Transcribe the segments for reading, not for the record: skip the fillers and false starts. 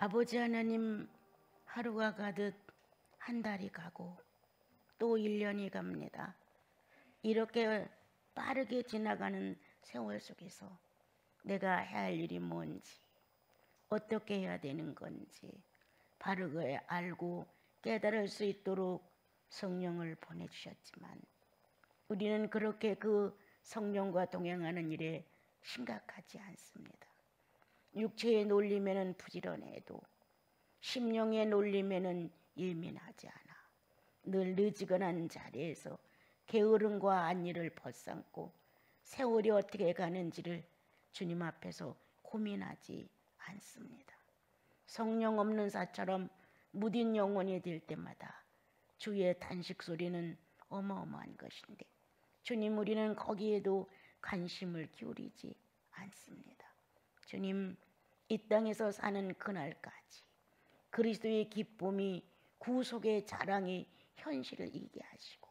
아버지 하나님, 하루가 가듯 한 달이 가고 또 1년이 갑니다. 이렇게 빠르게 지나가는 세월 속에서 내가 해야 할 일이 뭔지, 어떻게 해야 되는 건지 바르게 알고 깨달을 수 있도록 성령을 보내주셨지만 우리는 그렇게 그 성령과 동행하는 일에 심각하지 않습니다. 육체의 놀림에는 부지런해도 심령의 놀림에는 예민하지 않아 늘 느지근한 자리에서 게으름과 안일을 벗삼고 세월이 어떻게 가는지를 주님 앞에서 고민하지 않습니다. 성령 없는 사처럼 무딘 영혼이 될 때마다 주의 단식 소리는 어마어마한 것인데 주님, 우리는 거기에도 관심을 기울이지 않습니다. 주님, 이 땅에서 사는 그날까지 그리스도의 기쁨이, 구속의 자랑이 현실을 이게 하시고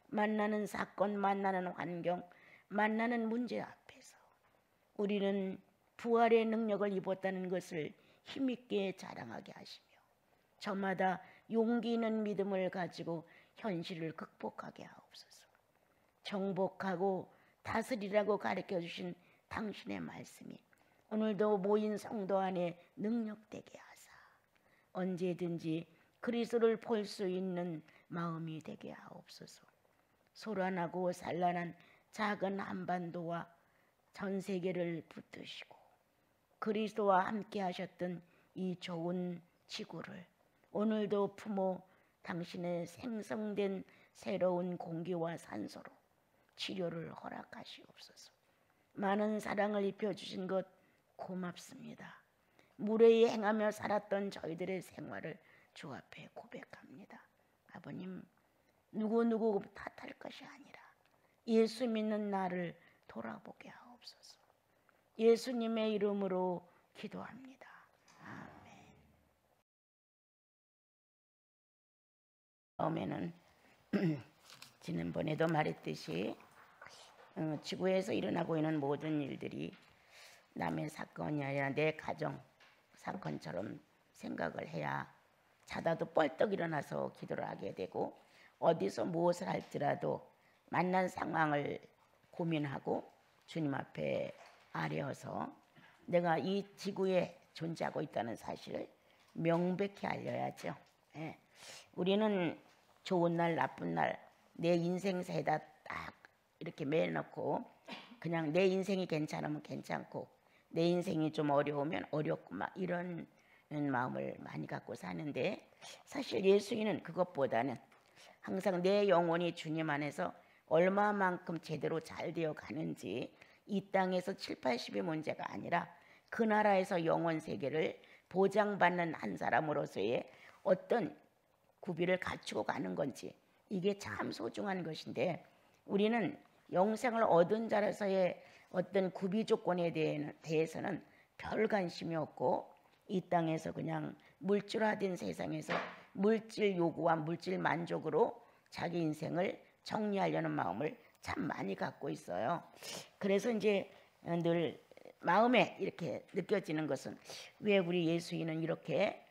만나는 사건, 만나는 환경, 만나는 문제 앞에서 우리는 부활의 능력을 입었다는 것을 힘있게 자랑하게 하시며 저마다 용기 있는 믿음을 가지고 현실을 극복하게 하옵소서. 정복하고 다스리라고 가르쳐 주신 당신의 말씀이 오늘도 모인 성도 안에 능력되게 하사 언제든지 그리스도를 볼 수 있는 마음이 되게 하옵소서. 소란하고 산란한 작은 한반도와 전 세계를 붙드시고 그리스도와 함께 하셨던 이 좋은 지구를 오늘도 품어 당신의 생성된 새로운 공기와 산소로 치료를 허락하시옵소서. 많은 사랑을 입혀주신 것 고맙습니다. 무례히 행하며 살았던 저희들의 생활을 주 앞에 고백합니다. 아버님, 누구 탓할 것이 아니라 예수 믿는 나를 돌아보게 하옵소서. 예수님의 이름으로 기도합니다. 아멘. 다음에는 지난번에도 말했듯이 지구에서 일어나고 있는 모든 일들이 남의 사건이 아니라 내 가정 사건처럼 생각을 해야 자다도 뻘떡 일어나서 기도를 하게 되고 어디서 무엇을 할지라도 만난 상황을 고민하고 주님 앞에 아뢰어서 내가 이 지구에 존재하고 있다는 사실을 명백히 알려야죠. 예. 우리는 좋은 날 나쁜 날 내 인생사에다 딱 이렇게 매놓고 그냥 내 인생이 괜찮으면 괜찮고 내 인생이 좀 어려우면 어렵고 막 이런 마음을 많이 갖고 사는데 사실 예수님은 그것보다는 항상 내 영혼이 주님 안에서 얼마만큼 제대로 잘 되어 가는지 이 땅에서 7, 80의 문제가 아니라 그 나라에서 영원 세계를 보장받는 한 사람으로서의 어떤 구비를 갖추고 가는 건지 이게 참 소중한 것인데 우리는 영생을 얻은 자로서의 어떤 구비 조건에 대해서는 별 관심이 없고 이 땅에서 그냥 물질화된 세상에서 물질 요구와 물질 만족으로 자기 인생을 정리하려는 마음을 참 많이 갖고 있어요. 그래서 이제 늘 마음에 이렇게 느껴지는 것은 왜 우리 예수인은 이렇게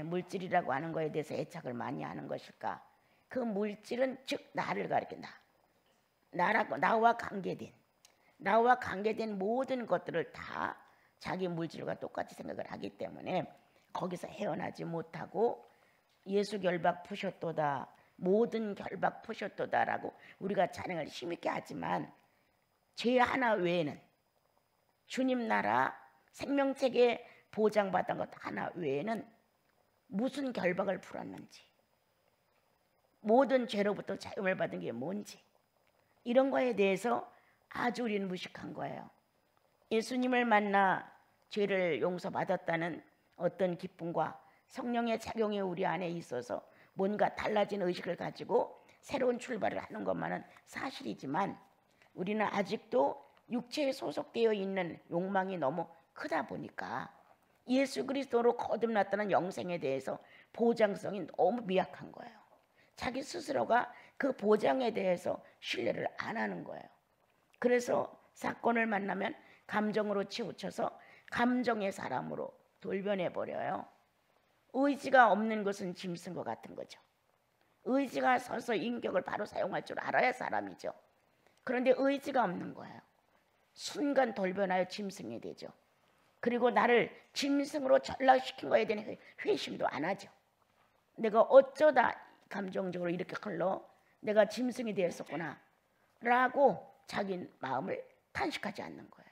물질이라고 하는 것에 대해서 애착을 많이 하는 것일까? 그 물질은 즉 나를 가리킨다. 나와 관계된 모든 것들을 다 자기 물질과 똑같이 생각을 하기 때문에 거기서 헤어나지 못하고 예수 결박 푸셨도다, 모든 결박 푸셨도다라고 우리가 찬양을 힘있게 하지만 죄 하나 외에는 주님 나라 생명책에 보장받은 것 하나 외에는 무슨 결박을 풀었는지 모든 죄로부터 자유를 받은 게 뭔지 이런 거에 대해서 아주 우리는 무식한 거예요. 예수님을 만나 죄를 용서받았다는 어떤 기쁨과 성령의 작용이 우리 안에 있어서 뭔가 달라진 의식을 가지고 새로운 출발을 하는 것만은 사실이지만 우리는 아직도 육체에 소속되어 있는 욕망이 너무 크다 보니까 예수 그리스도로 거듭났다는 영생에 대해서 보장성이 너무 미약한 거예요. 자기 스스로가 그 보장에 대해서 신뢰를 안 하는 거예요. 그래서 사건을 만나면 감정으로 치우쳐서 감정의 사람으로 돌변해 버려요. 의지가 없는 것은 짐승 것 같은 거죠. 의지가 서서 인격을 바로 사용할 줄 알아야 사람이죠. 그런데 의지가 없는 거예요. 순간 돌변하여 짐승이 되죠. 그리고 나를 짐승으로 전락시킨 거에 대한 회심도 안 하죠. 내가 어쩌다 감정적으로 이렇게 흘러 내가 짐승이 되었었구나 라고 자기 마음을 탄식하지 않는 거예요.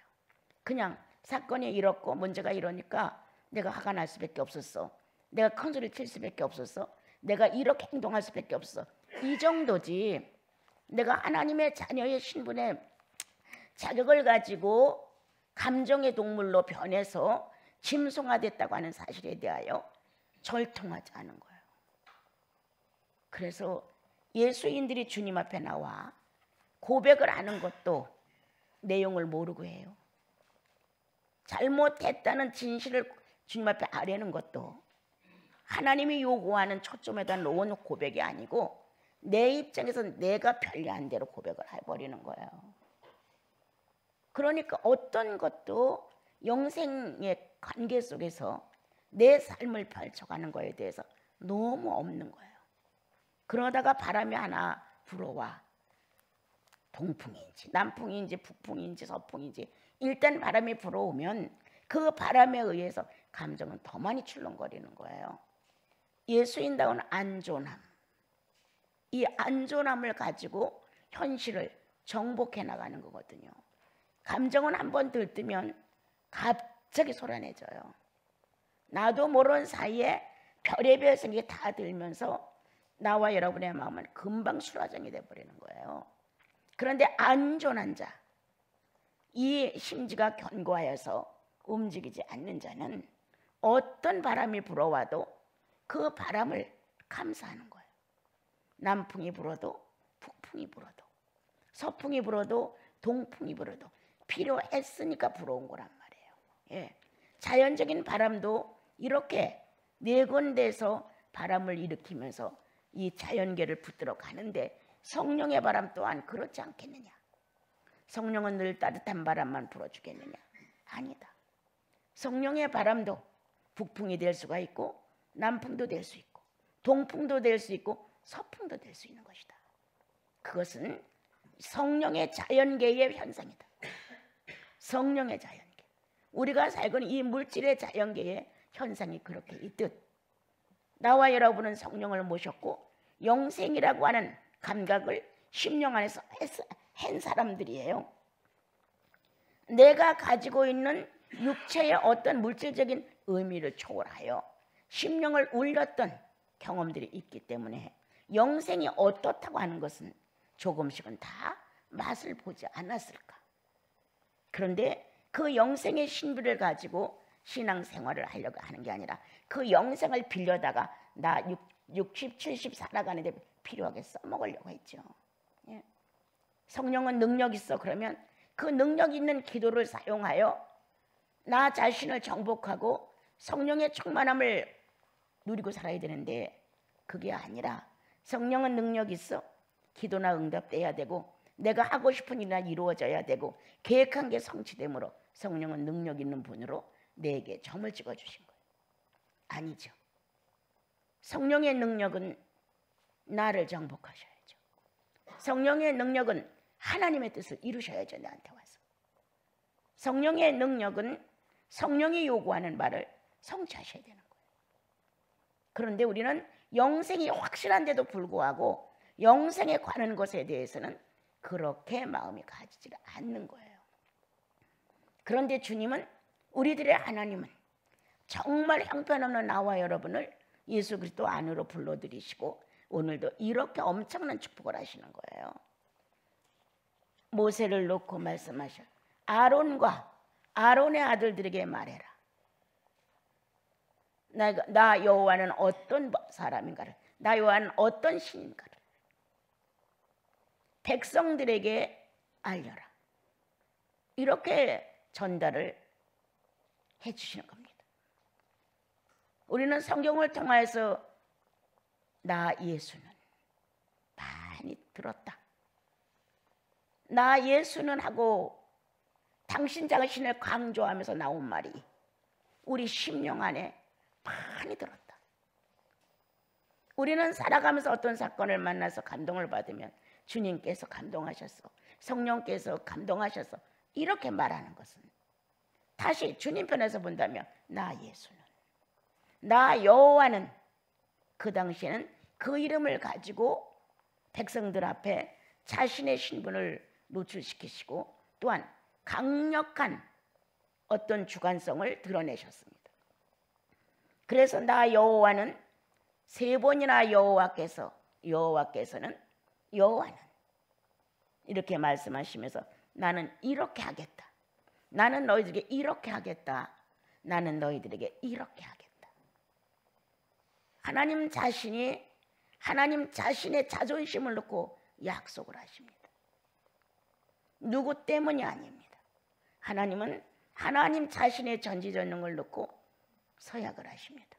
그냥 사건이 이렇고 문제가 이러니까 내가 화가 날 수밖에 없었어. 내가 큰 소리 칠 수밖에 없었어. 내가 이렇게 행동할 수밖에 없어. 이 정도지. 내가 하나님의 자녀의 신분의 자격을 가지고 감정의 동물로 변해서 짐승화됐다고 하는 사실에 대하여 절통하지 않은 거예요. 그래서 예수인들이 주님 앞에 나와 고백을 하는 것도 내용을 모르고 해요. 잘못했다는 진실을 주님 앞에 아뢰는 것도 하나님이 요구하는 초점에다 놓은 고백이 아니고 내 입장에서 내가 편리한 대로 고백을 해버리는 거예요. 그러니까 어떤 것도 영생의 관계 속에서 내 삶을 펼쳐가는 거에 대해서 너무 없는 거예요. 그러다가 바람이 하나 불어와 동풍인지 남풍인지 북풍인지 서풍인지 일단 바람이 불어오면 그 바람에 의해서 감정은 더 많이 출렁거리는 거예요. 예수인다운 안존함, 이 안존함을 가지고 현실을 정복해 나가는 거거든요. 감정은 한번 들뜨면 갑자기 솟아내져요. 나도 모르는 사이에 별의별 생각이 다 들면서 나와 여러분의 마음은 금방 수라정이 돼버리는 거예요. 그런데 안존한 자, 이 심지가 견고하여서 움직이지 않는 자는 어떤 바람이 불어와도 그 바람을 감사하는 거예요. 남풍이 불어도 북풍이 불어도 서풍이 불어도 동풍이 불어도 필요했으니까 불어온 거란 말이에요. 예. 자연적인 바람도 이렇게 네 군데에서 바람을 일으키면서 이 자연계를 붙들어 가는데 성령의 바람 또한 그렇지 않겠느냐. 성령은 늘 따뜻한 바람만 불어주겠느냐. 아니다. 성령의 바람도 북풍이 될 수가 있고 남풍도 될 수 있고 동풍도 될 수 있고 서풍도 될 수 있는 것이다. 그것은 성령의 자연계의 현상이다. 성령의 자연계. 우리가 살고 있는 이 물질의 자연계의 현상이 그렇게 있듯 나와 여러분은 성령을 모셨고 영생이라고 하는 감각을 심령 안에서 한 사람들이에요. 내가 가지고 있는 육체의 어떤 물질적인 의미를 초월하여 심령을 울렸던 경험들이 있기 때문에 영생이 어떻다고 하는 것은 조금씩은 다 맛을 보지 않았을까. 그런데 그 영생의 신비를 가지고 신앙생활을 하려고 하는 게 아니라 그 영생을 빌려다가 나 60, 70 살아가는데 필요하게 써먹으려고 했죠. 예. 성령은 능력 있어. 그러면 그 능력 있는 기도를 사용하여 나 자신을 정복하고 성령의 충만함을 누리고 살아야 되는데 그게 아니라 성령은 능력 있어. 기도나 응답돼야 되고 내가 하고 싶은 일이나 이루어져야 되고 계획한 게 성취되므로 성령은 능력 있는 분으로 내게 점을 찍어주신 거예요. 아니죠. 성령의 능력은 나를 정복하셔야죠. 성령의 능력은 하나님의 뜻을 이루셔야죠. 나한테 와서. 성령의 능력은 성령이 요구하는 말을 성취하셔야 되는 거예요. 그런데 우리는 영생이 확실한데도 불구하고 영생에 관한 것에 대해서는 그렇게 마음이 가지지 않는 거예요. 그런데 주님은 우리들의 하나님은 정말 형편없는 나와 여러분을 예수 그리스도 안으로 불러들이시고 오늘도 이렇게 엄청난 축복을 하시는 거예요. 모세를 놓고 말씀하셔. 아론과 아론의 아들들에게 말해라. 나 여호와는 어떤 사람인가를, 나 여호와는 어떤 신인가를 백성들에게 알려라. 이렇게 전달을 해주시는 겁니다. 우리는 성경을 통해서 나 예수는 많이 들었다. 나 예수는 하고 당신 자신을 강조하면서 나온 말이 우리 심령 안에 많이 들었다. 우리는 살아가면서 어떤 사건을 만나서 감동을 받으면 주님께서 감동하셨어, 성령께서 감동하셔서 이렇게 말하는 것은 다시 주님 편에서 본다면 나 예수는, 나 여호와는 그 당시에는 그 이름을 가지고 백성들 앞에 자신의 신분을 노출시키시고 또한 강력한 어떤 주관성을 드러내셨습니다. 그래서 나 여호와는 세 번이나 여호와께서는 이렇게 말씀하시면서 나는 이렇게 하겠다, 나는 너희들에게 이렇게 하겠다, 나는 너희들에게 이렇게 하겠다. 하나님 자신이 하나님 자신의 자존심을 놓고 약속을 하십니다. 누구 때문이 아닙니다. 하나님은 하나님 자신의 전지전능을 놓고 서약을 하십니다.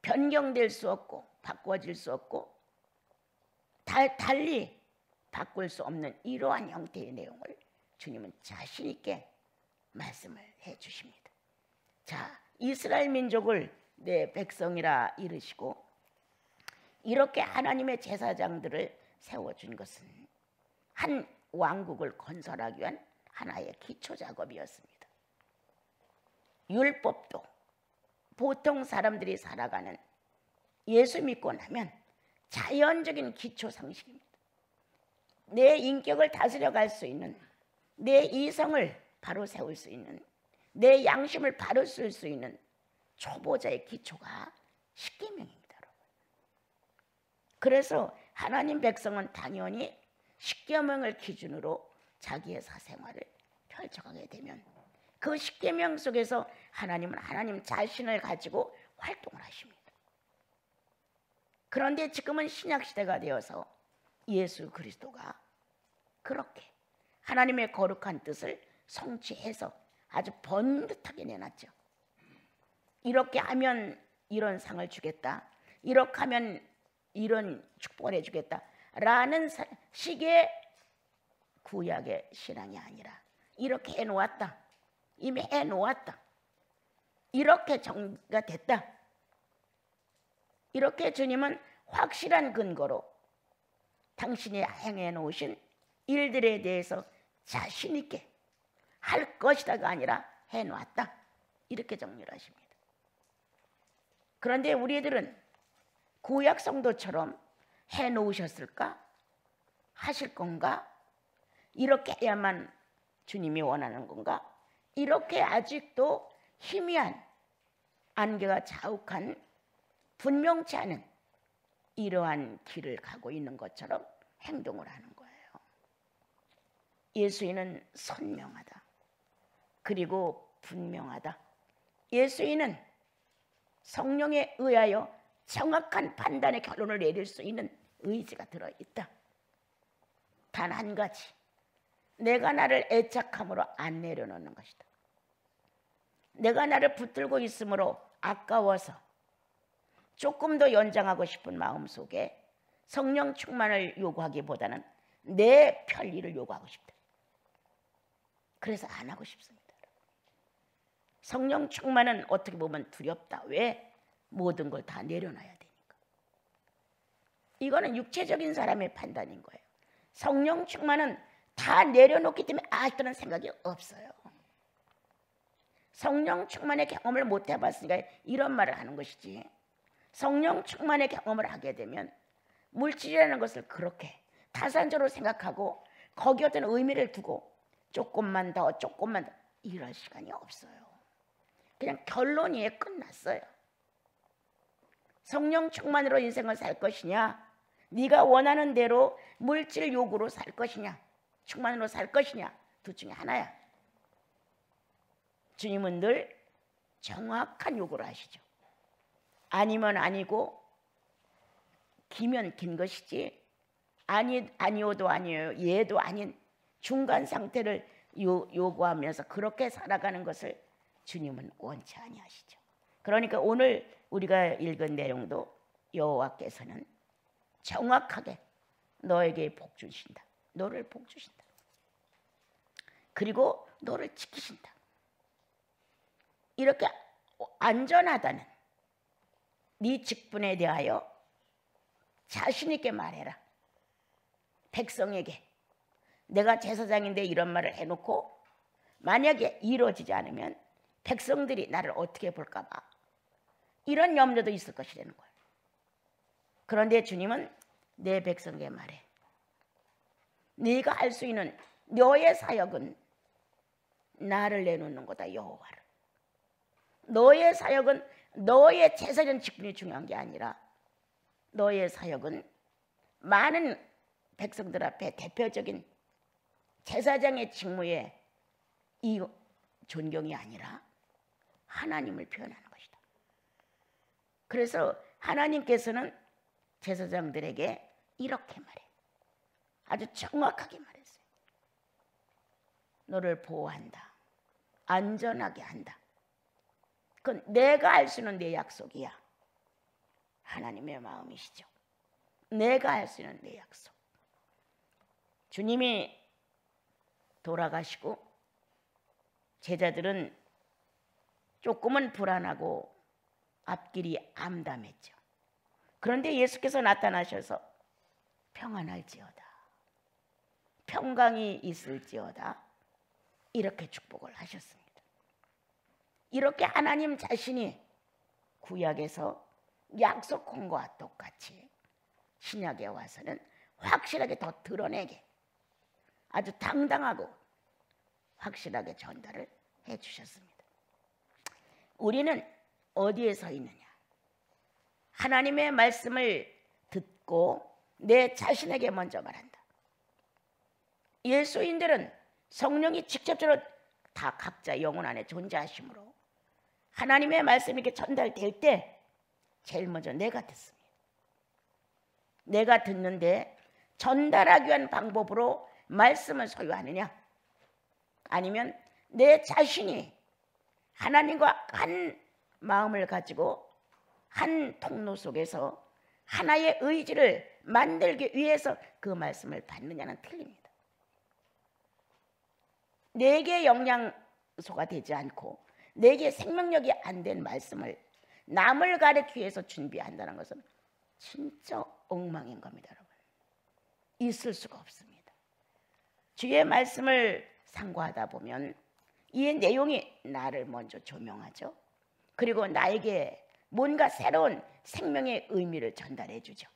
변경될 수 없고 바꿔질 수 없고 달리 바꿀 수 없는 이러한 형태의 내용을 주님은 자신 있게 말씀을 해 주십니다. 자, 이스라엘 민족을 내 백성이라 이르시고 이렇게 하나님의 제사장들을 세워준 것은 한 왕국을 건설하기 위한 하나의 기초 작업이었습니다. 율법도 보통 사람들이 살아가는 예수 믿고 나면 자연적인 기초 상식입니다. 내 인격을 다스려갈 수 있는, 내 이성을 바로 세울 수 있는, 내 양심을 바로 쓸 수 있는 초보자의 기초가 십계명입니다, 여러분. 그래서 하나님 백성은 당연히 십계명을 기준으로 자기의 사생활을 펼쳐가게 되면 그 십계명 속에서 하나님은 하나님 자신을 가지고 활동을 하십니다. 그런데 지금은 신약시대가 되어서 예수 그리스도가 그렇게 하나님의 거룩한 뜻을 성취해서 아주 번듯하게 내놨죠. 이렇게 하면 이런 상을 주겠다, 이렇게 하면 이런 축복을 해주겠다 라는 식의 구약의 신앙이 아니라 이렇게 해놓았다, 이미 해놓았다, 이렇게 정리가 됐다, 이렇게 주님은 확실한 근거로 당신이 행해 놓으신 일들에 대해서 자신 있게 할 것이다가 아니라 해놓았다, 이렇게 정리를 하십니다. 그런데 우리들은 구약 성도처럼 해놓으셨을까? 하실 건가? 이렇게 해야만 주님이 원하는 건가? 이렇게 아직도 희미한 안개가 자욱한 분명치 않은 이러한 길을 가고 있는 것처럼 행동을 하는 거예요. 예수님은 선명하다, 그리고 분명하다. 예수님은 성령에 의하여 정확한 판단의 결론을 내릴 수 있는 의지가 들어있다. 단 한 가지, 내가 나를 애착함으로 안 내려놓는 것이다. 내가 나를 붙들고 있으므로 아까워서 조금 더 연장하고 싶은 마음 속에 성령 충만을 요구하기보다는 내 편리를 요구하고 싶다. 그래서 안 하고 싶습니다. 성령 충만은 어떻게 보면 두렵다. 왜? 모든 걸 다 내려놔야 되니까. 이거는 육체적인 사람의 판단인 거예요. 성령 충만은 다 내려놓기 때문에 아직도는 생각이 없어요. 성령 충만의 경험을 못 해봤으니까 이런 말을 하는 것이지, 성령 충만의 경험을 하게 되면 물질이라는 것을 그렇게 타산적으로 생각하고 거기에 어떤 의미를 두고 조금만 더 이럴 시간이 없어요. 그냥 결론이 끝났어요. 성령 충만으로 인생을 살 것이냐, 네가 원하는 대로 물질 요구로 살 것이냐, 충만으로 살 것이냐, 둘 중에 하나야. 주님은 늘 정확한 요구를 하시죠. 아니면 아니고 기면 긴 것이지 아니오도 아니에요, 예도 아닌 중간 상태를 요구하면서 그렇게 살아가는 것을 주님은 원치 아니하시죠. 그러니까 오늘 우리가 읽은 내용도 여호와께서는 정확하게 너에게 복 주신다, 너를 복 주신다, 그리고 너를 지키신다. 이렇게 안전하다는 네 직분에 대하여 자신 있게 말해라. 백성에게 내가 제사장인데 이런 말을 해놓고 만약에 이루어지지 않으면 백성들이 나를 어떻게 볼까 봐 이런 염려도 있을 것이라는 거예요. 그런데 주님은 내 백성에게 말해. 네가 할 수 있는 너의 사역은 나를 내놓는 거다, 여호와를. 너의 사역은 너의 제사장 직분이 중요한 게 아니라 너의 사역은 많은 백성들 앞에 대표적인 제사장의 직무에 이 존경이 아니라 하나님을 표현하는 것이다. 그래서 하나님께서는 제사장들에게 이렇게 말해. 아주 정확하게 말했어요. 너를 보호한다. 안전하게 한다. 그건 내가 할 수 있는 내 약속이야. 하나님의 마음이시죠. 내가 할 수 있는 내 약속. 주님이 돌아가시고 제자들은 조금은 불안하고 앞길이 암담했죠. 그런데 예수께서 나타나셔서 평안할지어다, 평강이 있을지어다, 이렇게 축복을 하셨습니다. 이렇게 하나님 자신이 구약에서 약속한 것과 똑같이 신약에 와서는 확실하게 더 드러내게 아주 당당하고 확실하게 전달을 해 주셨습니다. 우리는 어디에 서 있느냐? 하나님의 말씀을 듣고 내 자신에게 먼저 말한다. 예수인들은 성령이 직접적으로 다 각자 영혼 안에 존재하심으로 하나님의 말씀이 이렇게 전달될 때 제일 먼저 내가 듣습니다. 내가 듣는데 전달하기 위한 방법으로 말씀을 소유하느냐, 아니면 내 자신이 하나님과 한 마음을 가지고 한 통로 속에서 하나의 의지를 만들기 위해서 그 말씀을 받느냐는 틀립니다. 내게 영양소가 되지 않고 내게 생명력이 안 된 말씀을 남을 가르치기 위해서 준비한다는 것은 진짜 엉망인 겁니다, 여러분. 있을 수가 없습니다. 주의 말씀을 상고하다 보면 이 내용이 나를 먼저 조명하죠. 그리고 나에게 뭔가 새로운 생명의 의미를 전달해 주죠.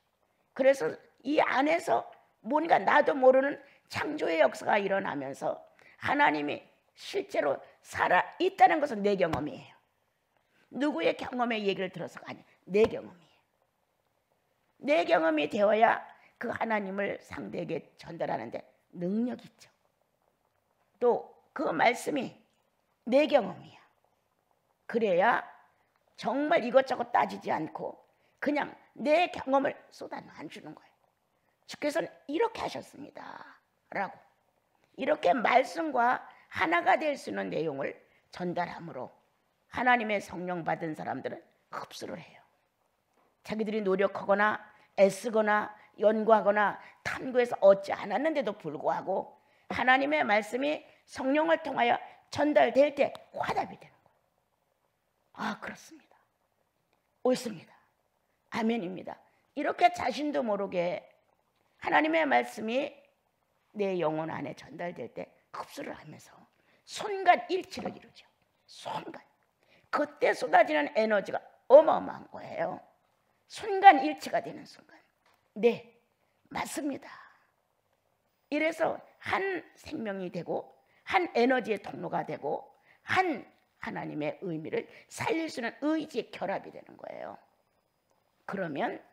그래서 이 안에서 뭔가 나도 모르는 창조의 역사가 일어나면서 하나님이 실제로 살아있다는 것은 내 경험이에요. 누구의 경험의 얘기를 들어서가 아니에요. 내 경험이에요. 내 경험이 되어야 그 하나님을 상대에게 전달하는데 능력이 있죠. 또 그 말씀이 내 경험이야. 그래야 정말 이것저것 따지지 않고 그냥 내 경험을 쏟아놔 주는 거예요. 주께서는 이렇게 하셨습니다 라고 이렇게 말씀과 하나가 될 수 있는 내용을 전달함으로 하나님의 성령 받은 사람들은 흡수를 해요. 자기들이 노력하거나 애쓰거나 연구하거나 탐구해서 얻지 않았는데도 불구하고 하나님의 말씀이 성령을 통하여 전달될 때 화답이 되는 거예요. 아, 그렇습니다. 옳습니다. 아멘입니다. 이렇게 자신도 모르게 하나님의 말씀이 내 영혼 안에 전달될 때 흡수를 하면서 순간 일치를 이루죠. 순간. 그때 쏟아지는 에너지가 어마어마한 거예요. 순간 일치가 되는 순간. 네, 맞습니다. 이래서 한 생명이 되고 한 에너지의 통로가 되고 한 하나님의 의미를 살릴 수 있는 의지의 결합이 되는 거예요. 그러면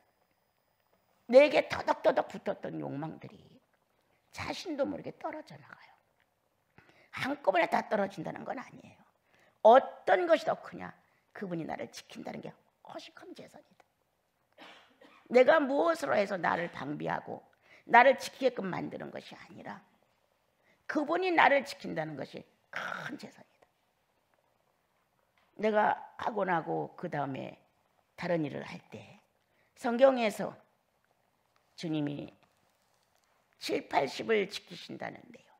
내게 터덕터덕 붙었던 욕망들이 자신도 모르게 떨어져 나가요. 한꺼번에 다 떨어진다는 건 아니에요. 어떤 것이 더 크냐? 그분이 나를 지킨다는 게 훨씬 큰 재산이다. 내가 무엇으로 해서 나를 방비하고 나를 지키게끔 만드는 것이 아니라 그분이 나를 지킨다는 것이 큰 재산이다. 내가 하고 나고 그 다음에 다른 일을 할 때 성경에서 주님이 7, 80을 지키신다는데요.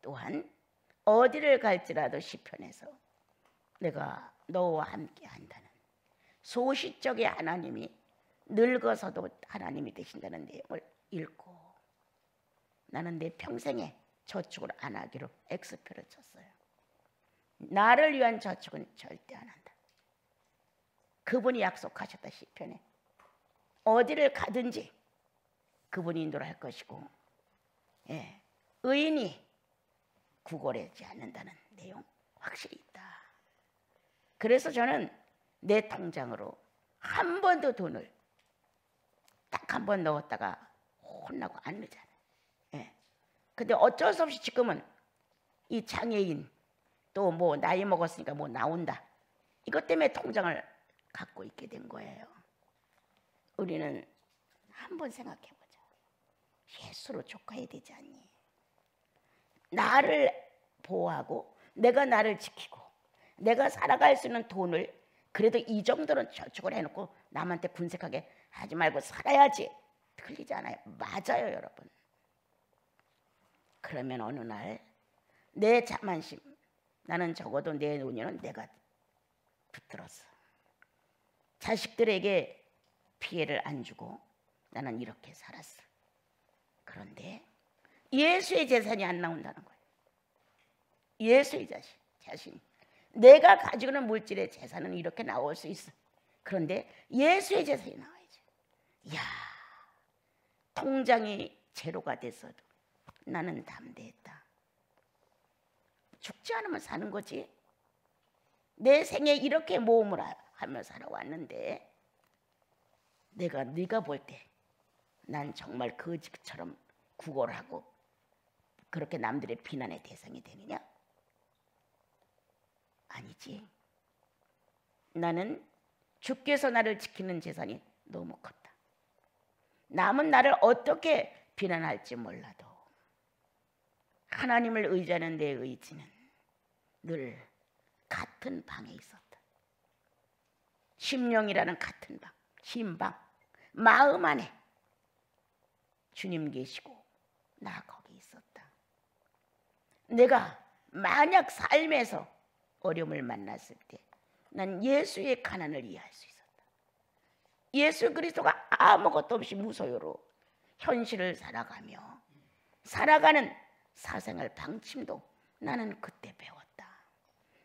또한 어디를 갈지라도 시편에서 내가 너와 함께 한다는 소시적의 하나님이 늙어서도 하나님이 되신다는 내용을 읽고 나는 내 평생에 저축을 안 하기로 X표를 쳤어요. 나를 위한 저축은 절대 안 한다. 그분이 약속하셨다. 시편에 어디를 가든지 그분이 인도를 할 것이고, 의인이 구걸하지 않는다는 내용 확실히 있다. 그래서 저는 내 통장으로 한 번도 돈을 딱 한 번 넣었다가 혼나고 안 넣잖아요. 근데 어쩔 수 없이 지금은 이 장애인 또 뭐 나이 먹었으니까 뭐 나온다, 이것 때문에 통장을 갖고 있게 된 거예요. 우리는 한번 생각해보자. 예수로 족해야 되지 않니? 나를 보호하고 내가 나를 지키고 내가 살아갈 수 있는 돈을 그래도 이 정도는 저축을 해놓고 남한테 군색하게 하지 말고 살아야지. 틀리지 않아요. 맞아요, 여러분. 그러면 어느 날 내 자만심, 나는 적어도 내 노년은 내가 붙들었어. 자식들에게 피해를 안 주고 나는 이렇게 살았어. 그런데 예수의 재산이 안 나온다는 거예요. 예수의 자신. 내가 가지고 있는 물질의 재산은 이렇게 나올 수 있어. 그런데 예수의 재산이 나와야지. 이야, 통장이 제로가 됐어도 나는 담대했다. 죽지 않으면 사는 거지. 내 생에 이렇게 모험을 하며 살아왔는데 네가 볼 때 난 정말 거지처럼 구걸하고 그렇게 남들의 비난의 대상이 되느냐? 아니지. 나는 주께서 나를 지키는 재산이 너무 컸다. 남은 나를 어떻게 비난할지 몰라도 하나님을 의지하는 내 의지는 늘 같은 방에 있었다. 심령이라는 같은 방, 심방, 마음 안에 주님 계시고 나 거기 있었다. 내가 만약 삶에서 어려움을 만났을 때 난 예수의 가난을 이해할 수 있었다. 예수 그리스도가 아무것도 없이 무소유로 현실을 살아가는 사생활 방침도 나는 그때 배웠다.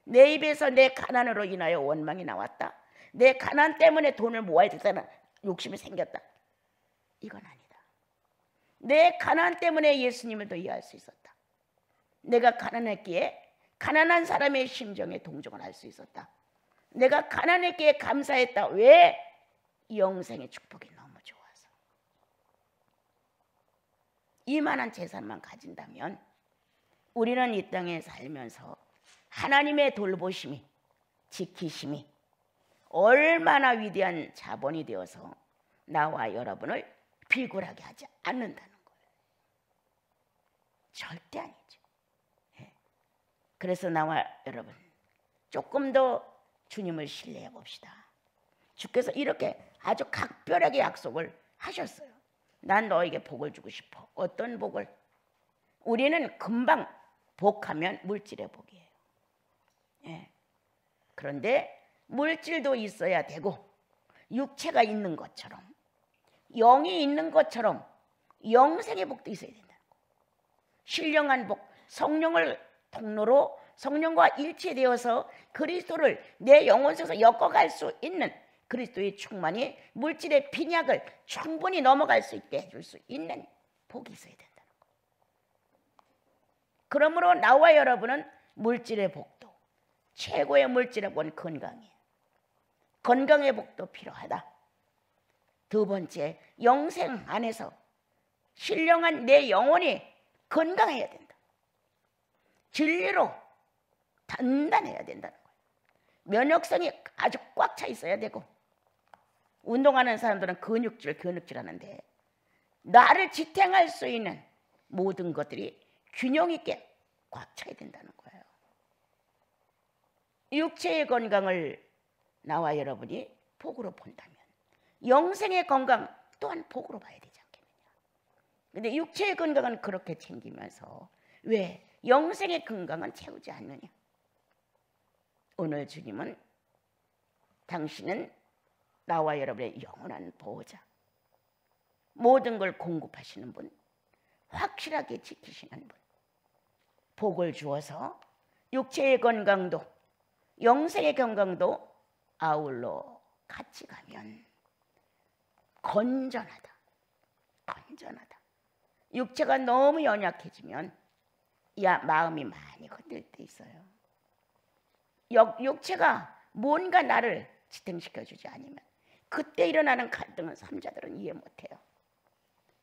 내 입에서 내 가난으로 인하여 원망이 나왔다. 내 가난 때문에 돈을 모아야 되다는 욕심이 생겼다. 이건 아니다. 내 가난 때문에 예수님을 더 이해할 수 있었다. 내가 가난했기에 가난한 사람의 심정에 동정을 할 수 있었다. 내가 가난했기에 감사했다. 왜? 영생의 축복이 너무 좋아서. 이만한 재산만 가진다면 우리는 이 땅에 살면서 하나님의 돌보심이, 지키심이 얼마나 위대한 자본이 되어서 나와 여러분을 비굴하게 하지 않는다는 거예요. 절대 아니죠. 그래서 나와 여러분 조금 더 주님을 신뢰해 봅시다. 주께서 이렇게 아주 각별하게 약속을 하셨어요. 난 너에게 복을 주고 싶어. 어떤 복을? 우리는 금방 복하면 물질의 복이에요. 그런데 물질도 있어야 되고 육체가 있는 것처럼 영이 있는 것처럼 영생의 복도 있어야 된다는 거. 신령한 복, 성령을 통로로 성령과 일치되어서 그리스도를 내 영혼 속에서 엮어갈 수 있는 그리스도의 충만이 물질의 빈약을 충분히 넘어갈 수 있게 해줄 수 있는 복이 있어야 된다는 거. 그러므로 나와 여러분은 물질의 복도, 최고의 물질의 복은 건강이에요. 건강의 복도 필요하다. 두 번째, 영생 안에서 신령한 내 영혼이 건강해야 된다. 진리로 단단해야 된다는 거예요. 면역성이 아주 꽉 차 있어야 되고, 운동하는 사람들은 근육질 하는데 나를 지탱할 수 있는 모든 것들이 균형 있게 꽉 차야 된다는 거예요. 육체의 건강을 나와 여러분이 복으로 본다면 영생의 건강 또한 복으로 봐야 되지 않겠느냐. 그런데 육체의 건강은 그렇게 챙기면서 왜 영생의 건강은 채우지 않느냐. 오늘 주님은 당신은 나와 여러분의 영원한 보호자, 모든 걸 공급하시는 분, 확실하게 지키시는 분, 복을 주어서 육체의 건강도 영생의 건강도 아울러 같이 가면 건전하다. 건전하다. 육체가 너무 연약해지면 마음이 많이 건들 때 있어요. 육체가 뭔가 나를 지탱시켜주지 않으면 그때 일어나는 갈등은 삼자들은 이해 못해요.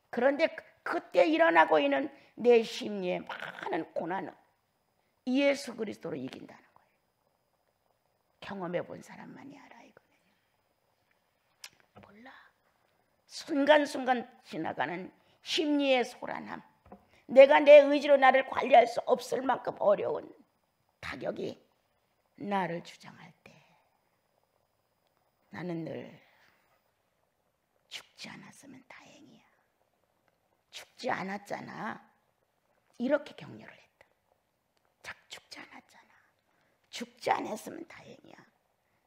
그런데 그때 일어나고 있는 내 심리의 많은 고난은 예수 그리스도로 이긴다는 거예요. 경험해 본 사람만이 알아 이거는. 몰라. 순간순간 지나가는 심리의 소란함, 내가 내 의지로 나를 관리할 수 없을 만큼 어려운 타격이 나를 주장할 때 나는 늘 죽지 않았으면 다행이야. 죽지 않았잖아. 이렇게 격려를 했다. 죽지 않았잖아. 죽지 않았으면 다행이야.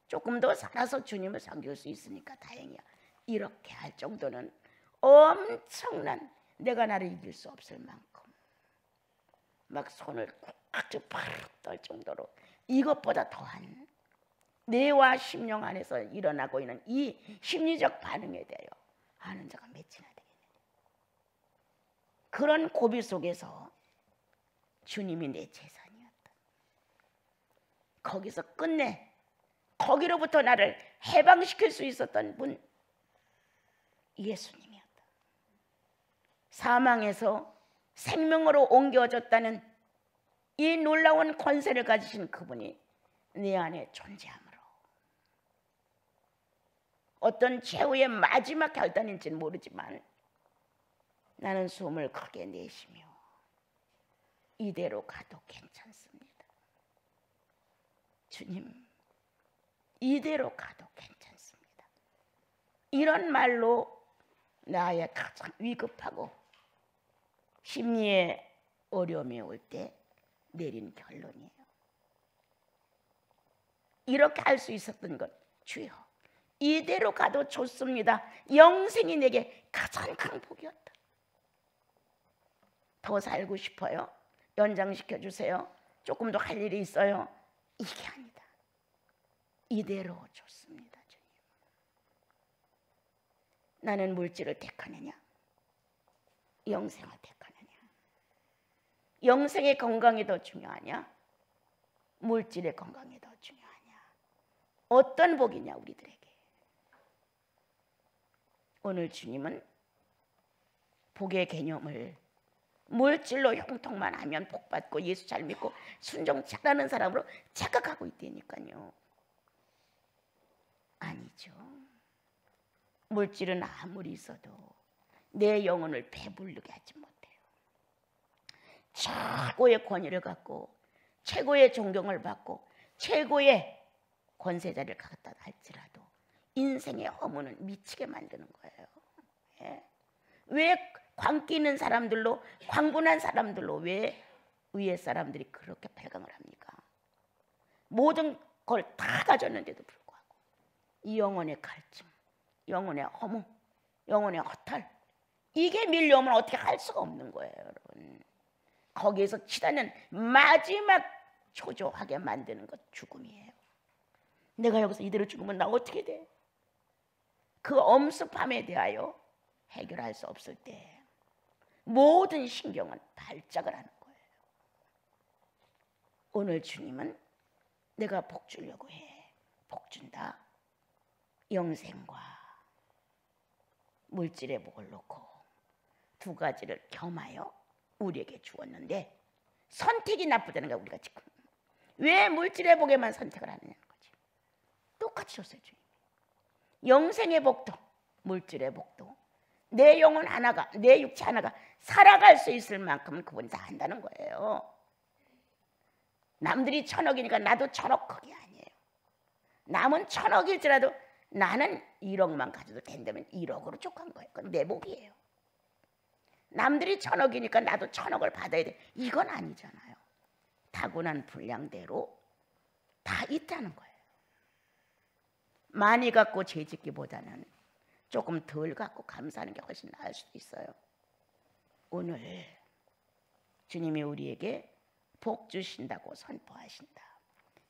조금 더 살아서 주님을 섬길 수 있으니까 다행이야. 이렇게 할 정도는 엄청난, 내가 나를 이길 수 없을 만큼 막 손을 꽉 떨 정도로 이것보다 더한 뇌와 심령 안에서 일어나고 있는 이 심리적 반응에 대하여 아는 자가 몇이나 되겠느냐. 그런 고비 속에서 주님이 내 재산이었다. 거기서 끝내 거기로부터 나를 해방시킬 수 있었던 분, 예수님이었다. 사망에서 생명으로 옮겨졌다는 이 놀라운 권세를 가지신 그분이 내 안에 존재함으로 어떤 최후의 마지막 결단인지는 모르지만 나는 숨을 크게 내쉬며 이대로 가도 괜찮습니다. 주님, 이대로 가도 괜찮습니다. 이런 말로 나의 가장 위급하고 심리의 어려움이 올 때 내린 결론이에요. 이렇게 할 수 있었던 것, 주여 이대로 가도 좋습니다. 영생이 내게 가장 큰 복이었다. 더 살고 싶어요? 연장시켜 주세요. 조금 더 할 일이 있어요? 이게 아니다. 이대로 좋습니다. 주님. 나는 물질을 택하느냐? 영생을 택하느냐? 영생의 건강이 더 중요하냐? 물질의 건강이 더 중요하냐? 어떤 복이냐 우리들에게? 오늘 주님은 복의 개념을 물질로 형통만 하면 복받고 예수 잘 믿고 순종 잘하는 사람으로 착각하고 있다니까요. 아니죠. 물질은 아무리 있어도 내 영혼을 배부르게 하지 못해요. 최고의 권위를 갖고 최고의 존경을 받고 최고의 권세자를 갖다 할지라도 인생의 허무는 미치게 만드는 거예요. 예? 왜 광기 있는 사람들로, 광분한 사람들로 왜 위에 사람들이 그렇게 발광을 합니까? 모든 걸 다 가졌는데도 불구하고 이 영혼의 갈증, 영혼의 허무, 영혼의 허탈, 이게 밀려오면 어떻게 할 수가 없는 거예요, 여러분. 거기에서 치닫는 마지막 초조하게 만드는 것, 죽음이에요. 내가 여기서 이대로 죽으면 나 어떻게 돼? 그 엄습함에 대하여 해결할 수 없을 때 모든 신경은 발작을 하는 거예요. 오늘 주님은 내가 복 주려고 해. 복 준다. 영생과 물질의 복을 놓고 두 가지를 겸하여 우리에게 주었는데 선택이 나쁘다는 거야. 우리가 지금 왜 물질의 복에만 선택을 하느냐는 거지. 똑같이 줬어요. 주님. 영생의 복도 물질의 복도 내 영혼 하나가, 내 육체 하나가 살아갈 수 있을 만큼 그분이 다 한다는 거예요. 남들이 1000억이니까 나도 1000억 그게 아니에요. 남은 1000억일지라도 나는 1억만 가져도 된다면 1억으로 족한 거예요. 그건 내 복이에요. 남들이 1000억이니까 나도 1000억을 받아야 돼. 이건 아니잖아요. 타고난 분량대로 다 있다는 거예요. 많이 갖고 죄짓기보다는 조금 덜 갖고 감사하는 게 훨씬 나을 수도 있어요. 오늘 주님이 우리에게 복 주신다고 선포하신다.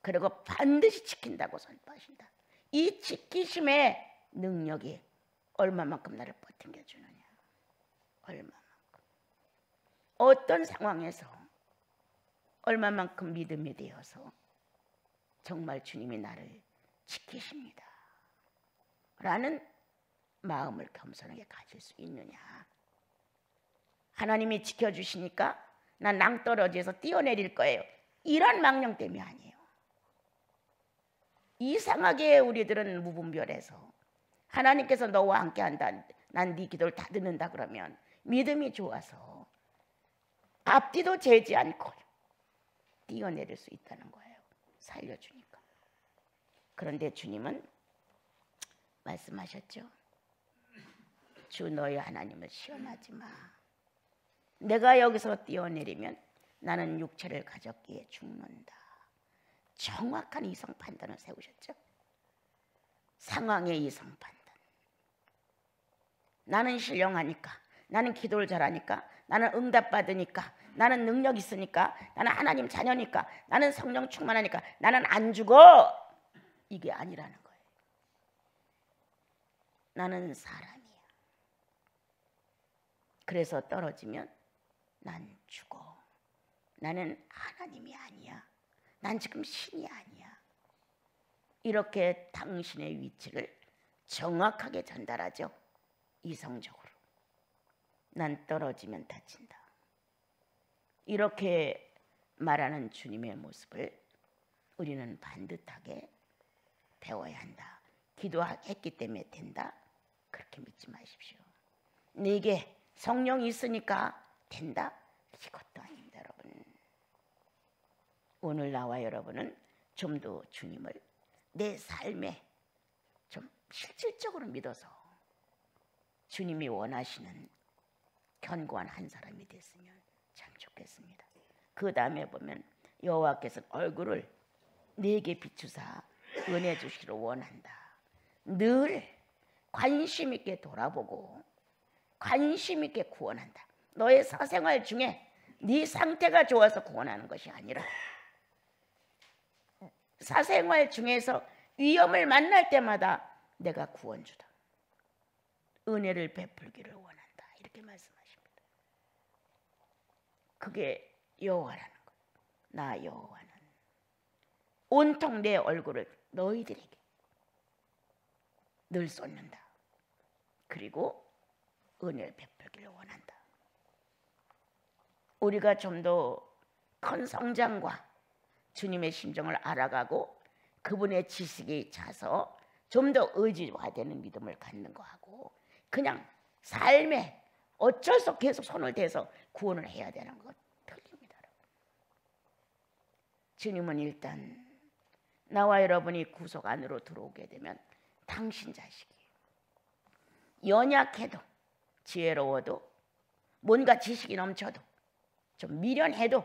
그리고 반드시 지킨다고 선포하신다. 이 지키심의 능력이 얼마만큼 나를 버틴게 주느냐. 얼마만큼. 어떤 상황에서 얼마만큼 믿음이 되어서 정말 주님이 나를 지키십니다. 라는 마음을 겸손하게 가질 수 있느냐. 하나님이 지켜주시니까 난 낭떠러지에서 뛰어내릴 거예요. 이런 망령됨이 아니에요. 이상하게 우리들은 무분별해서 하나님께서 너와 함께한다. 난 네 기도를 다 듣는다 그러면 믿음이 좋아서 앞뒤도 재지 않고 뛰어내릴 수 있다는 거예요. 살려주니까. 그런데 주님은 말씀하셨죠. 주 너희 하나님을 시험하지 마. 내가 여기서 뛰어내리면 나는 육체를 가졌기에 죽는다. 정확한 이성 판단을 세우셨죠. 상황의 이성 판단. 나는 신령하니까, 나는 기도를 잘하니까, 나는 응답받으니까, 나는 능력 있으니까, 나는 하나님 자녀니까, 나는 성령 충만하니까 나는 안 죽어. 이게 아니라는 거예요. 나는 사람이야. 그래서 떨어지면 난 죽어. 나는 하나님이 아니야. 난 지금 신이 아니야. 이렇게 당신의 위치를 정확하게 전달하죠. 이성적으로. 난 떨어지면 다친다. 이렇게 말하는 주님의 모습을 우리는 반듯하게 배워야 한다. 기도했기 때문에 된다. 그렇게 믿지 마십시오. 내게 성령이 있으니까 된다. 이것도 아닙니다, 여러분. 오늘 나와 여러분은 좀 더 주님을 내 삶에 좀 실질적으로 믿어서 주님이 원하시는 견고한 한 사람이 됐으면 참 좋겠습니다. 그 다음에 보면 여호와께서는 얼굴을 내게 비추사 은혜 주시기를 원한다. 늘 관심 있게 돌아보고 관심 있게 구원한다. 너의 사생활 중에 네 상태가 좋아서 구원하는 것이 아니라 사생활 중에서 위험을 만날 때마다 내가 구원주다. 은혜를 베풀기를 원한다. 이렇게 말씀하십니다. 그게 여호와라는 것. 나 여호와는 온통 내 얼굴을 너희들에게 늘 쏟는다. 그리고 은혜를 베풀기를 원한다. 우리가 좀 더 큰 성장과 주님의 심정을 알아가고 그분의 지식이 차서 좀 더 의지화되는 믿음을 갖는 거하고 그냥 삶에 어쩔 수 없이 계속 손을 대서 구원을 해야 되는 것 틀립니다. 주님은 일단 나와 여러분이 구속 안으로 들어오게 되면 당신 자식이에요. 연약해도 지혜로워도 뭔가 지식이 넘쳐도 좀 미련해도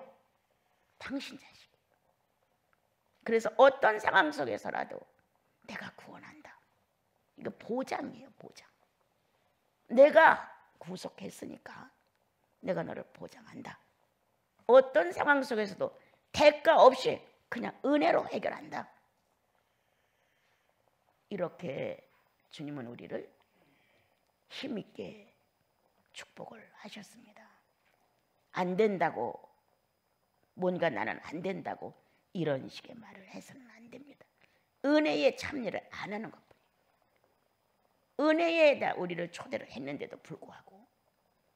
당신 자식이에요. 그래서 어떤 상황 속에서라도 내가 구원한다. 이거 보장이에요, 보장. 내가 구속했으니까 내가 너를 보장한다. 어떤 상황 속에서도 대가 없이 그냥 은혜로 해결한다. 이렇게 주님은 우리를 힘있게 축복을 하셨습니다. 안 된다고 뭔가 나는 안 된다고 이런 식의 말을 해서는 안 됩니다. 은혜의 참여를 안 하는 것뿐이에요. 은혜에다 우리를 초대를 했는데도 불구하고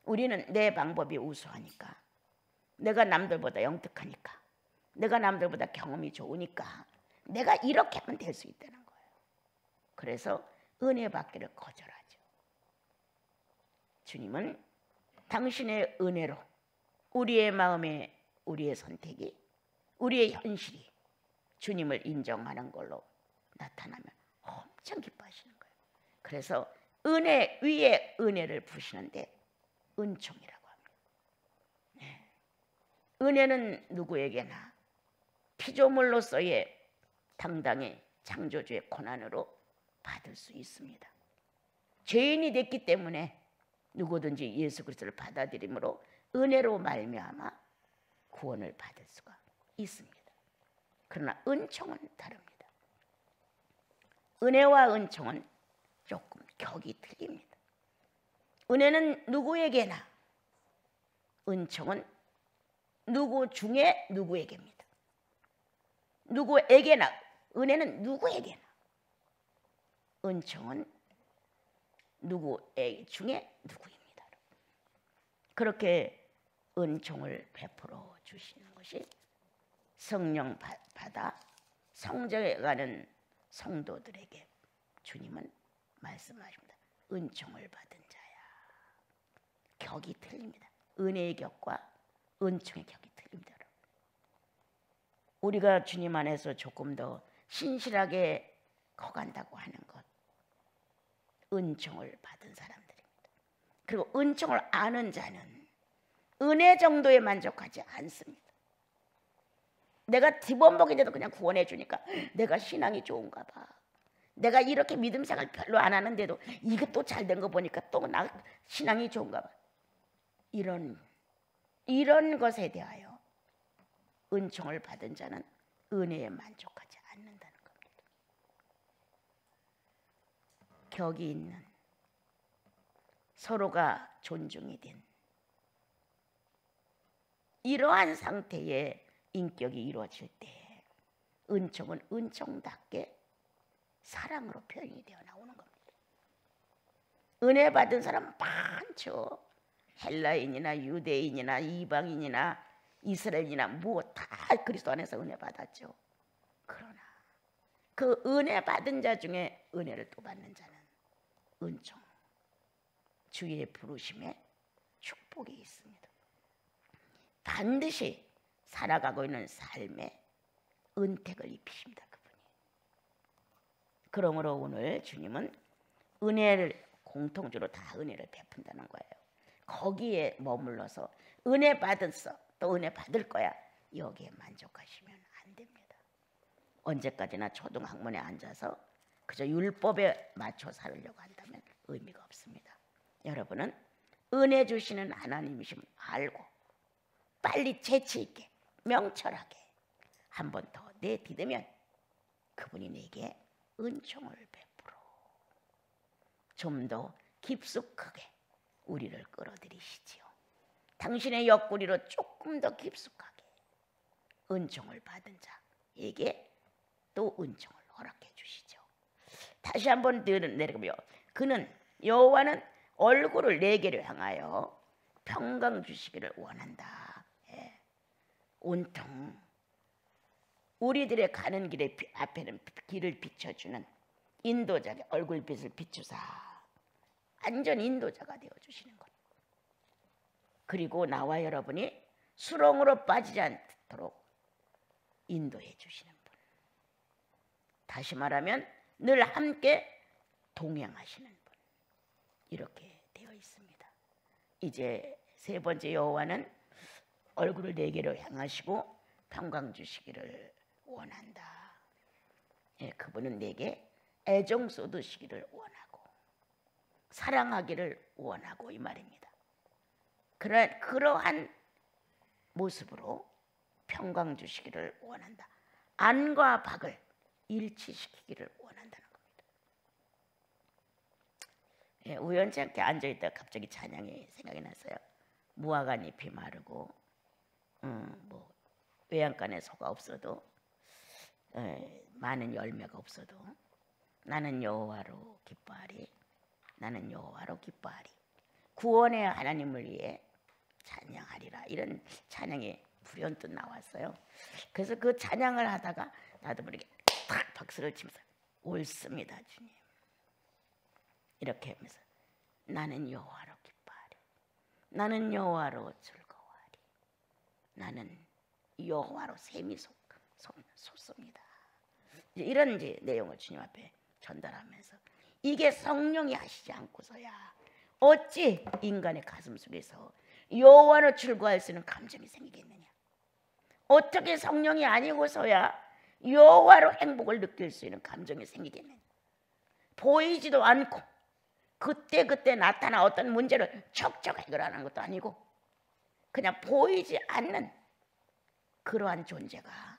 우리는 내 방법이 우수하니까, 내가 남들보다 영특하니까, 내가 남들보다 경험이 좋으니까 내가 이렇게 하면 될 수 있다는 거예요. 그래서 은혜 받기를 거절하죠. 주님은 당신의 은혜로 우리의 마음에 우리의 선택이, 우리의 현실이 주님을 인정하는 걸로 나타나면 엄청 기뻐하시는 거예요. 그래서 은혜 위에 은혜를 부시는데 은총이라고 합니다. 네. 은혜는 누구에게나 피조물로서의 당당히 창조주의 고난으로 받을 수 있습니다. 죄인이 됐기 때문에 누구든지 예수 그리스도를 받아들임으로 은혜로 말미암아 구원을 받을 수가 있습니다. 그러나 은총은 다릅니다. 은혜와 은총은 조금 격이 틀립니다. 은혜는 누구에게나, 은총은 누구 중에 누구에게입니다. 누구에게나, 은혜는 누구에게나, 은총은 누구 중에 누구입니다. 그렇게 은총을 베풀어 주시는 것이 성령 받아 성전에 가는 성도들에게 주님은 말씀하십니다. 은총을 받은 자야. 격이 틀립니다. 은혜의 격과 은총의 격이 틀립니다. 우리가 주님 안에서 조금 더 신실하게 커간다고 하는 것, 은총을 받은 사람들입니다. 그리고 은총을 아는 자는 은혜 정도에 만족하지 않습니다. 내가 디범벅인데도 그냥 구원해 주니까 내가 신앙이 좋은가 봐. 내가 이렇게 믿음 생활 별로 안 하는데도 이게 또 잘 된 거 보니까 또 나 신앙이 좋은가 봐. 이런 것에 대하여 은총을 받은 자는 은혜에 만족하지 않는다는 겁니다. 격이 있는, 서로가 존중이 된 이러한 상태의 인격이 이루어질 때 은총은 은총답게 사랑으로 표현이 되어 나오는 겁니다. 은혜 받은 사람 많죠. 헬라인이나 유대인이나 이방인이나 이스라엘이나 뭐 다 그리스도 안에서 은혜 받았죠. 그러나 그 은혜 받은 자 중에 은혜를 또 받는 자는 은총, 주의 부르심에 축복이 있습니다. 반드시 살아가고 있는 삶에 은택을 입히십니다. 그분이. 그러므로 오늘 주님은 은혜를 공통적으로 다 은혜를 베푼다는 거예요. 거기에 머물러서 은혜 받았어, 또 은혜 받을 거야, 여기에 만족하시면 안 됩니다. 언제까지나 초등학문에 앉아서 그저 율법에 맞춰 살려고 한다면 의미가 없습니다. 여러분은 은혜 주시는 하나님이심을 알고 빨리 재치 있게 명철하게 한 번 더 내딛으면 그분이 내게 은총을 베풀어 좀 더 깊숙하게 우리를 끌어들이시지요. 당신의 옆구리로 조금 더 깊숙하게 은총을 받은 자에게 또 은총을 허락해 주시죠. 다시 한번 내려보며 그는 여호와는 얼굴을 내게로 향하여 평강 주시기를 원한다. 예. 온통 우리들의 가는 길에 앞에는 길을 비춰주는 인도자의 얼굴빛을 비추사 완전 인도자가 되어주시는 것. 그리고 나와 여러분이 수렁으로 빠지지 않도록 인도해 주시는 분. 다시 말하면 늘 함께 동행하시는 분. 이렇게 되어 있습니다. 이제 세 번째 여호와는 얼굴을 내게로 향하시고 평강 주시기를 원한다. 예, 그분은 내게 애정 쏟으시기를 원하고 사랑하기를 원하고 이 말입니다. 그러한 모습으로 평강 주시기를 원한다. 안과 박을 일치시키기를 원한다는 겁니다. 예, 우연치 않게 앉아있다가 갑자기 찬양이 생각이 났어요. 무화과 잎이 마르고 뭐 외양간에 소가 없어도 많은 열매가 없어도 나는 여호와로 기뻐하리. 나는 여호와로 기뻐하리. 구원의 하나님을 위해 찬양하리라. 이런 찬양이 불현듯 나왔어요. 그래서 그 찬양을 하다가 나도 모르게 탁 박수를 치면서 옳습니다 주님. 이렇게 하면서 나는 여호와로 기뻐하리. 나는 여호와로 즐거워하리. 나는 여호와로 샘이 솟습니다. 이런 이제 내용을 주님 앞에 전달하면서 이게 성령이 하시지 않고서야 어찌 인간의 가슴 속에서 여호와로 즐거워할 수 있는 감정이 생기겠느냐. 어떻게 성령이 아니고서야 여호와로 행복을 느낄 수 있는 감정이 생기겠느냐? 보이지도 않고 그때 나타나 어떤 문제를 척척 해결하는 것도 아니고 그냥 보이지 않는 그러한 존재가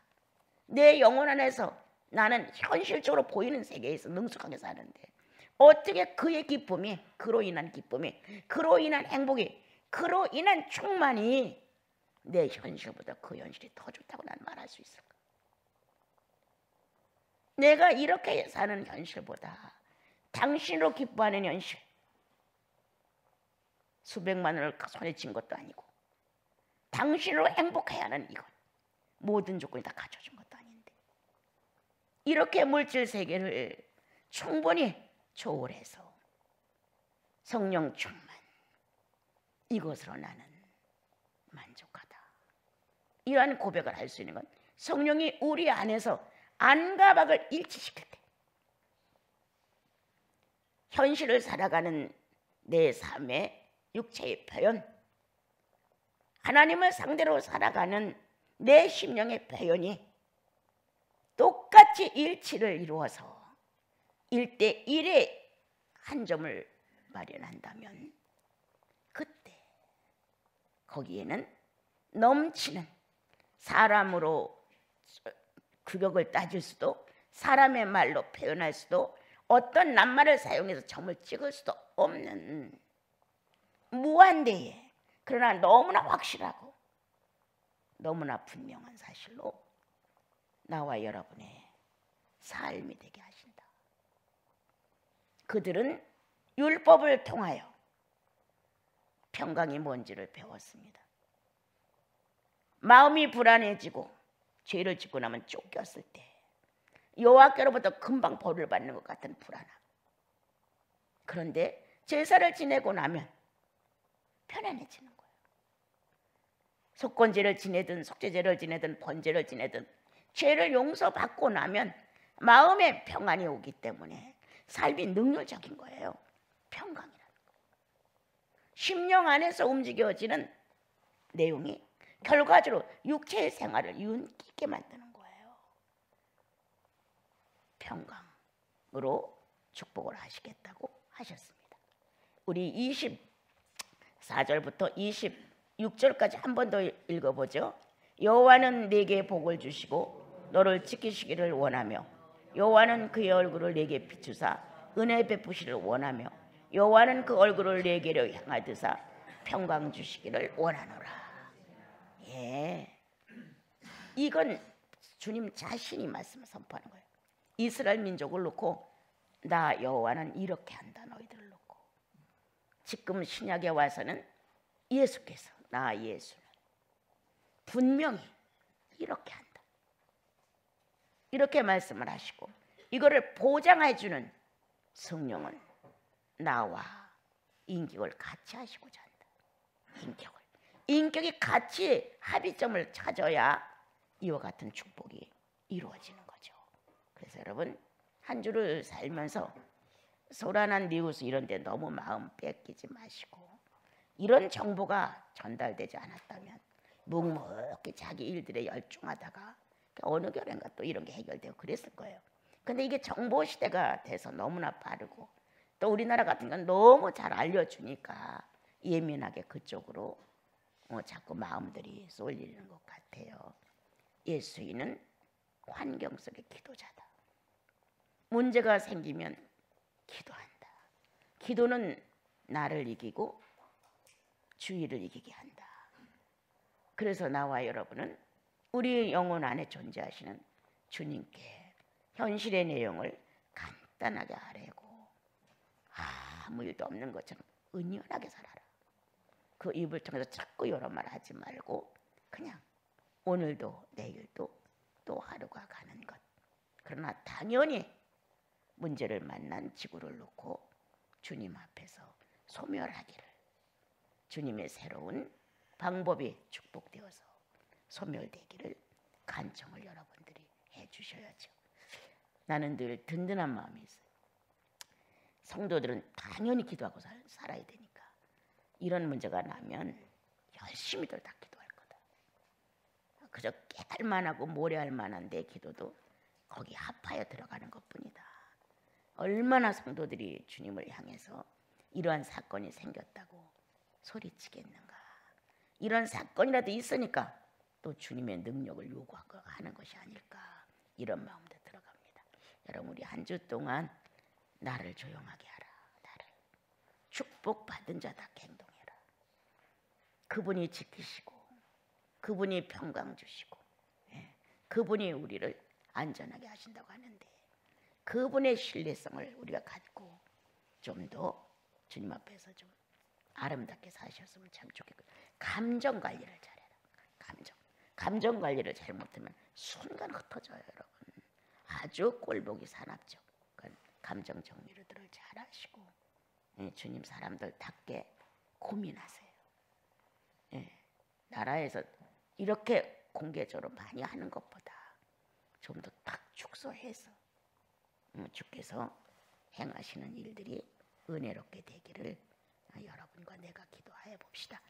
내 영혼 안에서 나는 현실적으로 보이는 세계에서 능숙하게 사는데 어떻게 그의 기쁨이, 그로 인한 기쁨이, 그로 인한 행복이, 그로 인한 충만이 내 현실보다 그 현실이 더 좋다고 난 말할 수 있을까? 내가 이렇게 사는 현실보다 당신으로 기뻐하는 현실, 수백만 원을 손에 쥔 것도 아니고 당신으로 행복해야 하는 이것, 모든 조건이 다 갖춰준 것도 아닌데 이렇게 물질 세계를 충분히 초월해서 성령 충만, 이것으로 나는 만족하다. 이러한 고백을 할 수 있는 건 성령이 우리 안에서 안과 밖을 일치시킬 때, 현실을 살아가는 내 삶의 육체의 표현, 하나님을 상대로 살아가는 내 심령의 표현이 똑같이 일치를 이루어서 1대1의 한 점을 마련한다면 그때 거기에는 넘치는, 사람으로 규격을 따질 수도 사람의 말로 표현할 수도 어떤 낱말을 사용해서 점을 찍을 수도 없는 무한대의, 그러나 너무나 확실하고 너무나 분명한 사실로 나와 여러분의 삶이 되게 하신다. 그들은 율법을 통하여 평강이 뭔지를 배웠습니다. 마음이 불안해지고 죄를 짓고 나면 쫓겼을 때 여호와께로부터 금방 벌을 받는 것 같은 불안함. 그런데 제사를 지내고 나면 편안해지는 거예요. 속건제를 지내든 속죄제를 지내든 번제를 지내든 죄를 용서받고 나면 마음에 평안이 오기 때문에 삶이 능률적인 거예요. 평강이라는 거. 심령 안에서 움직여지는 내용이 결과적으로 육체의 생활을 윤기 있게 만드는 거예요. 평강으로 축복을 하시겠다고 하셨습니다. 우리 24절부터 26절까지 한 번 더 읽어보죠. 여호와는 네게 복을 주시고 너를 지키시기를 원하며 여호와는 그의 얼굴을 네게 비추사 은혜 베푸시를 원하며 여호와는 그 얼굴을 네게로 향하드사 평강 주시기를 원하노라. 예, 이건 주님 자신이 말씀을 선포하는 거예요. 이스라엘 민족을 놓고 나 여호와는 이렇게 한다. 너희들을 놓고 지금 신약에 와서는 예수께서, 나 예수는 분명히 이렇게 한다. 이렇게 말씀을 하시고 이거를 보장해 주는 성령은 나와 인격을 같이 하시고자 한다. 인격이 같이 합의점을 찾아야 이와 같은 축복이 이루어지는 거죠. 그래서 여러분 한 주를 살면서 소란한 뉴스 이런 데 너무 마음 뺏기지 마시고 이런 정보가 전달되지 않았다면 묵묵히 자기 일들에 열중하다가 어느 결인가 또 이런 게 해결되고 그랬을 거예요. 근데 이게 정보 시대가 돼서 너무나 빠르고 또 우리나라 같은 건 너무 잘 알려주니까 예민하게 그쪽으로 자꾸 마음들이 쏠리는 것 같아요. 예수인은 환경 속의 기도자다. 문제가 생기면 기도한다. 기도는 나를 이기고 주의를 이기게 한다. 그래서 나와 여러분은 우리 영혼 안에 존재하시는 주님께 현실의 내용을 간단하게 아뢰고 아무 일도 없는 것처럼 은연하게 살아라. 그 입을 통해서 자꾸 이런 말 하지 말고 그냥 오늘도 내일도 또 하루가 가는 것. 그러나 당연히 문제를 만난 지구를 놓고 주님 앞에서 소멸하기를, 주님의 새로운 방법이 축복되어서 소멸되기를 간청을 여러분들이 해주셔야죠. 나는 늘 든든한 마음이 있어요. 성도들은 당연히 기도하고 살아야 되니까 이런 문제가 나면 열심히들 다 기도할 거다. 그저 깨달만 하고 모래할 만한 내 기도도 거기 합하여 들어가는 것뿐이다. 얼마나 성도들이 주님을 향해서 이러한 사건이 생겼다고 소리치겠는가. 이런 사건이라도 있으니까 또 주님의 능력을 요구하는 것이 아닐까, 이런 마음도 들어갑니다. 여러분, 우리 한 주 동안 나를 조용하게 하라. 나를 축복받은 자답게 행동해라. 그분이 지키시고 그분이 평강 주시고 그분이 우리를 안전하게 하신다고 하는데, 그분의 신뢰성을 우리가 갖고 좀 더 주님 앞에서 좀 아름답게 사셨으면 참 좋겠고, 감정 관리를 잘해라. 감정 관리를 잘못하면 순간 흩어져요, 여러분. 아주 꼴보기 사납죠. 그러니까 감정 정리를 잘하시고 주님 사람들답게 고민하세요. 나라에서 이렇게 공개적으로 많이 하는 것보다 좀 더 딱 축소해서 주께서 행하시는 일들이 은혜롭게 되기를 여러분과 내가 기도하여 봅시다.